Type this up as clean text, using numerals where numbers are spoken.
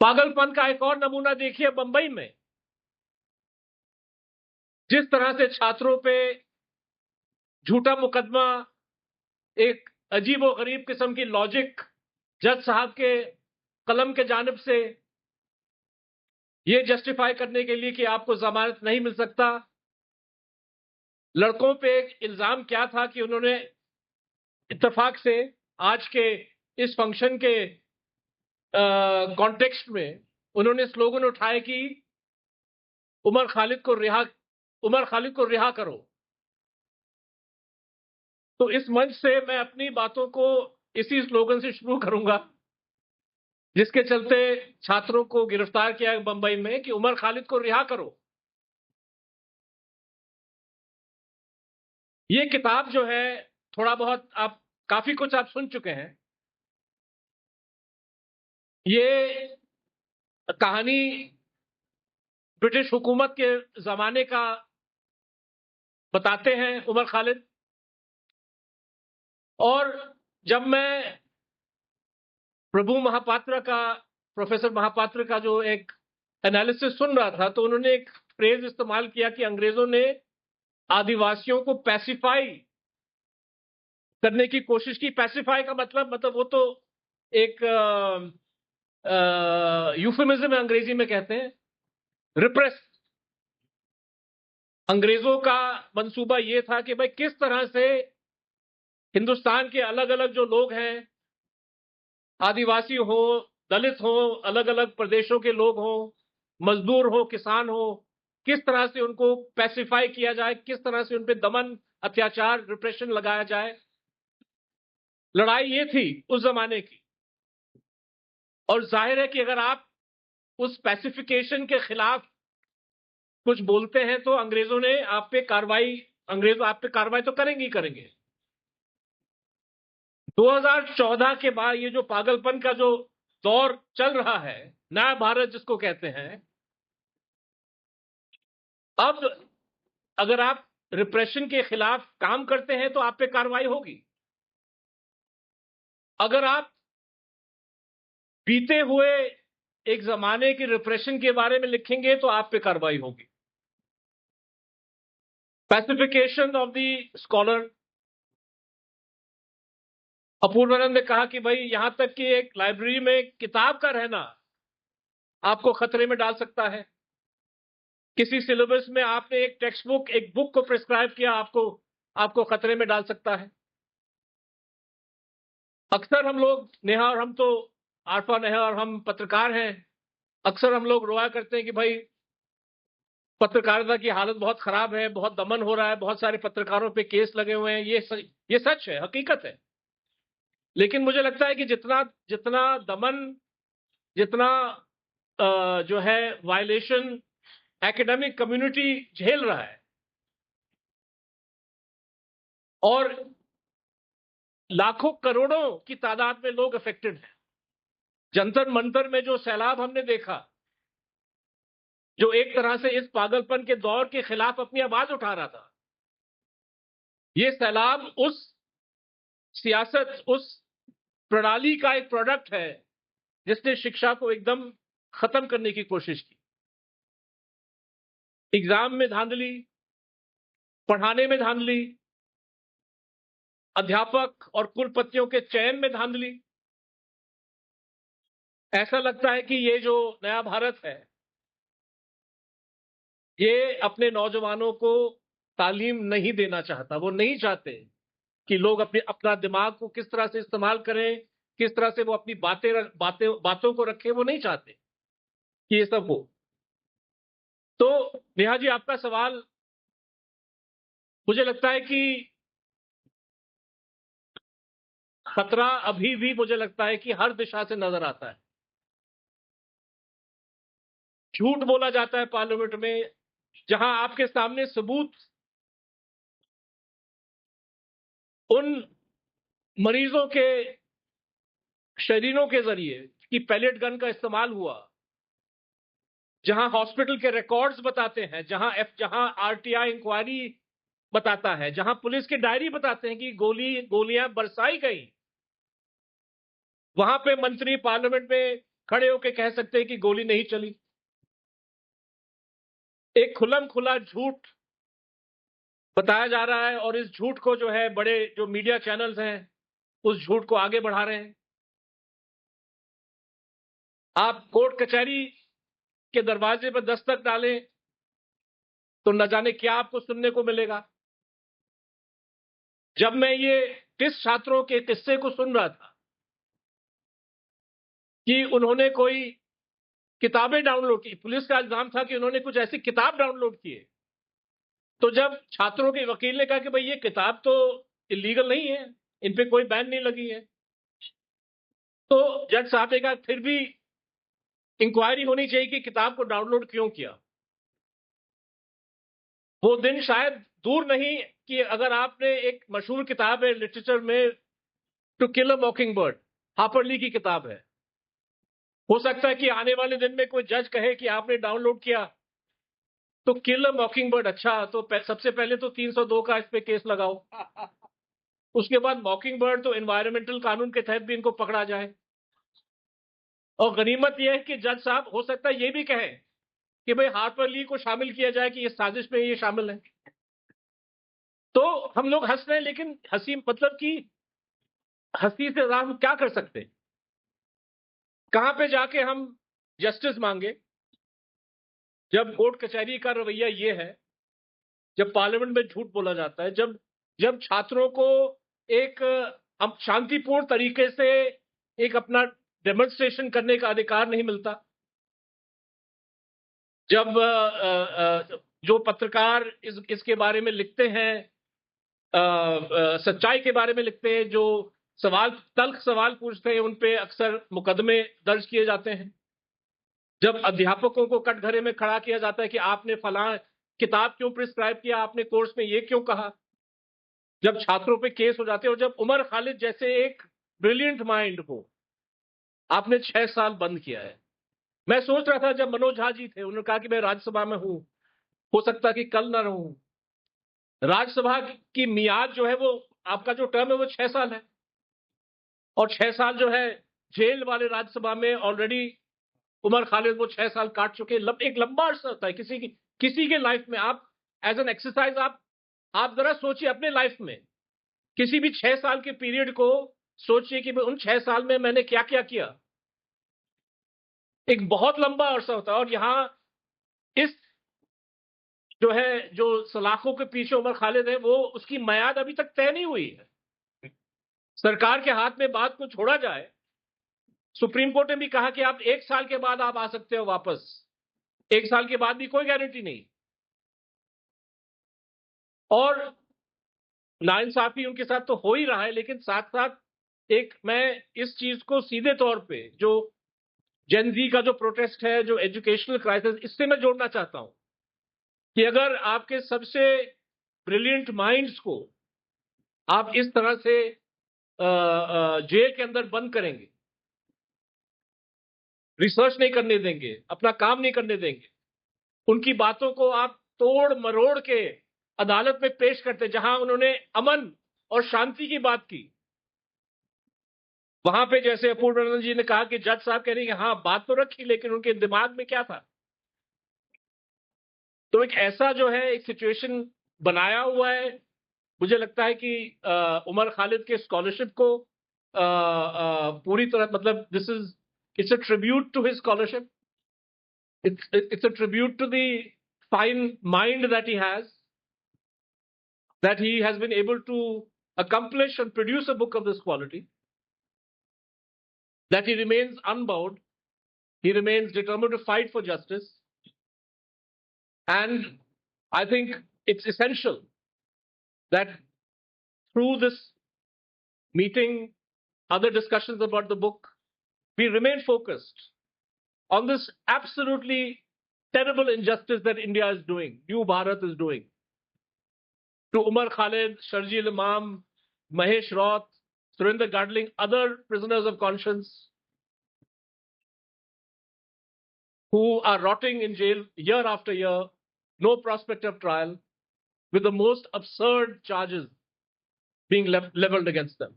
पागलपन का एक और नमूना देखिए बंबई में, जिस तरह से छात्रों पे झूठा मुकदमा, एक अजीब और गरीब किस्म की लॉजिक जज साहब के कलम के जानिब से ये जस्टिफाई करने के लिए कि आपको जमानत नहीं मिल सकता। लड़कों पे एक इल्जाम क्या था कि उन्होंने इत्तेफाक से आज के इस फंक्शन के कॉन्टेक्स्ट में उन्होंने स्लोगन उठाए कि उमर खालिद को रिहा उमर खालिद को रिहा करो। तो इस मंच से मैं अपनी बातों को इसी स्लोगन से शुरू करूंगा, जिसके चलते छात्रों को गिरफ्तार किया बंबई में कि उमर खालिद को रिहा करो। ये किताब जो है, थोड़ा बहुत आप काफी कुछ आप सुन चुके हैं। ये कहानी ब्रिटिश हुकूमत के जमाने का बताते हैं उमर खालिद। और जब मैं प्रभु महापात्र का प्रोफेसर महापात्र का जो एक एनालिसिस सुन रहा था, तो उन्होंने एक फ्रेज इस्तेमाल किया कि अंग्रेजों ने आदिवासियों को पैसिफाई करने की कोशिश की। पैसिफाई का मतलब वो तो एक यूफेमिज्म है, अंग्रेजी में कहते हैं रिप्रेस। अंग्रेजों का मंसूबा ये था कि भाई किस तरह से हिंदुस्तान के अलग अलग जो लोग हैं, आदिवासी हो, दलित हो, अलग अलग प्रदेशों के लोग हो, मजदूर हो, किसान हो, किस तरह से उनको पैसिफाई किया जाए, किस तरह से उन पे दमन, अत्याचार, रिप्रेशन लगाया जाए। लड़ाई ये थी उस जमाने की। और जाहिर है कि अगर आप उस पैसिफिकेशन के खिलाफ कुछ बोलते हैं तो अंग्रेजों ने आप पे कार्रवाई अंग्रेज आप पे कार्रवाई तो करेंगे ही करेंगे। 2014 के बाद ये जो पागलपन का जो दौर चल रहा है, नया भारत जिसको कहते हैं, अब अगर आप रिप्रेशन के खिलाफ काम करते हैं तो आप पे कार्रवाई होगी। अगर आप बीते हुए एक जमाने की रिप्रेशन के बारे में लिखेंगे तो आप पे कार्रवाई होगी। पैसिफिकेशन ऑफ द स्कॉलर, अपूर्वानंद ने कहा कि भाई यहां तक कि एक लाइब्रेरी में किताब का रहना आपको खतरे में डाल सकता है। किसी सिलेबस में आपने एक टेक्स्ट बुक, एक बुक को प्रिस्क्राइब किया, आपको आपको खतरे में डाल सकता है। अक्सर हम लोग, नेहा और हम तो, आरफा नेहा और हम पत्रकार हैं, अक्सर हम लोग रोया करते हैं कि भाई पत्रकारिता की हालत बहुत खराब है, बहुत दमन हो रहा है, बहुत सारे पत्रकारों पे केस लगे हुए हैं। ये सच है, हकीकत है। लेकिन मुझे लगता है कि जितना जितना दमन, जितना जो है वायलेशन एकेडमिक कम्युनिटी झेल रहा है, और लाखों करोड़ों की तादाद में लोग अफेक्टेड हैं। जंतर मंतर में जो सैलाब हमने देखा, जो एक तरह से इस पागलपन के दौर के खिलाफ अपनी आवाज उठा रहा था, ये सैलाब उस सियासत, उस प्रणाली का एक प्रोडक्ट है जिसने शिक्षा को एकदम खत्म करने की कोशिश की। एग्जाम में धांधली, पढ़ाने में धांधली, अध्यापक और कुलपतियों के चयन में धांधली। ऐसा लगता है कि ये जो नया भारत है, ये अपने नौजवानों को तालीम नहीं देना चाहता। वो नहीं चाहते कि लोग अपना दिमाग को किस तरह से इस्तेमाल करें, किस तरह से वो अपनी बातों को रखें। वो नहीं चाहते कि ये सब हो। तो नेहा जी, आपका सवाल, मुझे लगता है कि खतरा अभी भी मुझे लगता है कि हर दिशा से नजर आता है। झूठ बोला जाता है पार्लियामेंट में, जहां आपके सामने सबूत उन मरीजों के शरीरों के जरिए कि पैलेट गन का इस्तेमाल हुआ, जहां हॉस्पिटल के रिकॉर्ड्स बताते हैं, जहां आरटीआई इंक्वायरी बताता है, जहां पुलिस की डायरी बताते हैं कि गोलियां बरसाई गई, वहां पे मंत्री पार्लियामेंट में खड़े होकर कह सकते हैं कि गोली नहीं चली। एक खुल्लम खुला झूठ बताया जा रहा है और इस झूठ को जो है बड़े जो मीडिया चैनल्स हैं उस झूठ को आगे बढ़ा रहे हैं। आप कोर्ट कचहरी के दरवाजे पर दस्तक डालें तो न जाने क्या आपको सुनने को मिलेगा। जब मैं ये 30 छात्रों के किस्से को सुन रहा था कि उन्होंने कोई किताबें डाउनलोड की, पुलिस का इल्जाम था कि उन्होंने कुछ ऐसी किताब डाउनलोड की है, तो जब छात्रों के वकील ने कहा कि भाई ये किताब तो इलीगल नहीं है, इन पे कोई बैन नहीं लगी है, तो जज साहब ने कहा फिर भी इंक्वायरी होनी चाहिए कि किताब को डाउनलोड क्यों किया। वो दिन शायद दूर नहीं कि अगर आपने एक मशहूर किताब है लिटरेचर में, to kill a mockingbird, Harper Lee की किताब है, हो सकता है कि आने वाले दिन में कोई जज कहे कि आपने डाउनलोड किया तो किल अ मॉकिंग बर्ड, अच्छा तो सबसे पहले तो 302 का इस पे केस लगाओ, उसके बाद मॉकिंग बर्ड तो एनवायरमेंटल कानून के तहत भी इनको पकड़ा जाए। और गनीमत यह है कि जज साहब हो सकता है ये भी कहें कि भाई हार्पर ली को शामिल किया जाए कि इस साजिश में ये शामिल है। तो हम लोग हंस रहे हैं, लेकिन हंसी मतलब कि हंसी से हम क्या कर सकते हैं? कहां पे जाके हम जस्टिस मांगे जब कोर्ट कचहरी का रवैया ये है, जब पार्लियामेंट में झूठ बोला जाता है, जब जब छात्रों को एक शांतिपूर्ण तरीके से एक अपना डेमोन्स्ट्रेशन करने का अधिकार नहीं मिलता, जब जो पत्रकार इसके बारे में लिखते हैं, सच्चाई के बारे में लिखते हैं, जो तल्ख सवाल पूछते हैं, उन पे अक्सर मुकदमे दर्ज किए जाते हैं, जब अध्यापकों को कटघरे में खड़ा किया जाता है कि आपने फलां किताब क्यों प्रिस्क्राइब किया, आपने कोर्स में ये क्यों कहा, जब छात्रों पे केस हो जाते हैं, और जब उमर खालिद जैसे एक ब्रिलियंट माइंड को आपने 6 साल बंद किया है। मैं सोच रहा था जब मनोज झा जी थे, उन्होंने कहा कि मैं राज्यसभा में हूं, हो सकता कि कल ना रहूं। राज्यसभा की मियाद जो है वो, आपका जो टर्म है वो 6 साल है, और 6 साल जो है जेल वाले राज्यसभा में ऑलरेडी उमर खालिद वो 6 साल काट चुके। एक लंबा अर्सा होता है किसी के लाइफ में। आप एज एन एक्सरसाइज आप जरा सोचिए अपने लाइफ में किसी भी 6 साल के पीरियड को सोचिए कि उन 6 साल में मैंने क्या क्या किया। एक बहुत लंबा अरसा होता है, और यहां इस जो है जो सलाखों के पीछे उमर खालिद है, वो उसकी मियाद अभी तक तय नहीं हुई है। सरकार के हाथ में बात को छोड़ा जाए, सुप्रीम कोर्ट ने भी कहा कि आप 1 साल के बाद आप आ सकते हो वापस, 1 साल के बाद भी कोई गारंटी नहीं। और नाइंसाफी उनके साथ तो हो ही रहा है, लेकिन साथ साथ एक मैं इस चीज को सीधे तौर पे जो जेन जी का जो प्रोटेस्ट है, जो एजुकेशनल क्राइसिस, इससे मैं जोड़ना चाहता हूं कि अगर आपके सबसे ब्रिलियंट माइंड्स को आप इस तरह से जेल के अंदर बंद करेंगे, रिसर्च नहीं करने देंगे, अपना काम नहीं करने देंगे, उनकी बातों को आप तोड़ मरोड़ के अदालत में पेश करते, जहां उन्होंने अमन और शांति की बात की, वहां पे जैसे अपूर्वानंद जी ने कहा कि जज साहब कह रहे हैं कि हाँ बात तो रखी, लेकिन उनके दिमाग में क्या था। तो एक ऐसा जो है एक सिचुएशन बनाया हुआ है। मुझे लगता है कि उमर खालिद के स्कॉलरशिप को पूरी तरह मतलब it's a tribute to his scholarship, it's a tribute to the fine mind that he has been able to accomplish and produce a book of this quality, that he remains unbowed, he remains determined to fight for justice. And I think it's essential that through this meeting, other discussions about the book, we remain focused on this absolutely terrible injustice that India is doing, New Bharat is doing, to Umar Khalid, Sharjeel Imam, Mahesh Roth, Surinder Gadling, other prisoners of conscience who are rotting in jail year after year, no prospect of trial, with the most absurd charges being leveled against them.